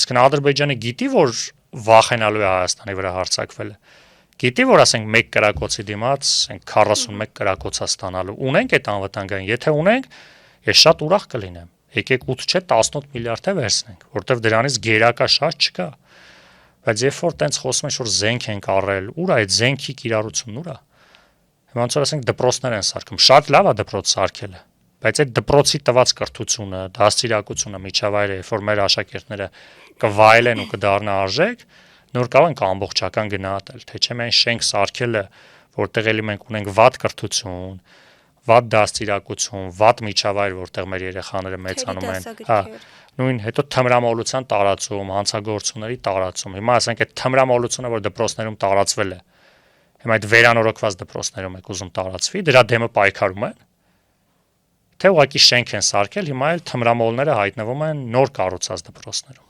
Այսինքն Ադրբեջանը գիտի, որ վախենալու է Հայաստանի վրա հարձակվելը։ Գիտի, որ ասենք 1 կրակոցի դիմաց 41 կրակոցա ստանալու։ Ունենք այդ անվտանգային, եթե ունենք, ես շատ ուրախ կլինեմ։ Եկեք 8 չէ 18 միլիարդ է վերցնենք, որտեվ դրանից գերակա շատ չկա։ Բայց երբ որ տենց խոսում են, որ զենք են առել, ուր է այդ զենքի կիրառությունն ուր է։ Հիմա ոնց որ ասենք դպրոցներ են սարքում, շատ լավ է դպրոց սարքելը, բայց այդ դպրոցի տված կրթությունը, դաստիարակությունը, միջավայրը, երբ որ մեր աշակերտները կվայելեն ու կդառնա արժեք, նոր կարող ենք ամբողջական գնահատել, թե չէ միայն շենք սարքելը, որտեղ էլի մենք ունենք վատ կրթություն, վատ դաստիարակություն, վատ միջավայր, որտեղ մեր երեխաները մեծանում են, հա, նույն հետո թմրամոլության տարածում, հանցագործությունների տարածում։ Հիմա ասենք այդ թմրամոլությունը, որ դպրոցներում տարածվել է, հիմա այդ վերանորոգված դպրոցներում եք ուզում տարածվի, դրա դեմը պայքարում են, թե ուղղակի շենք են սարքել, հիմա էլ թմրամոլները հայտնվում են նոր կառուցած դպրոցներում։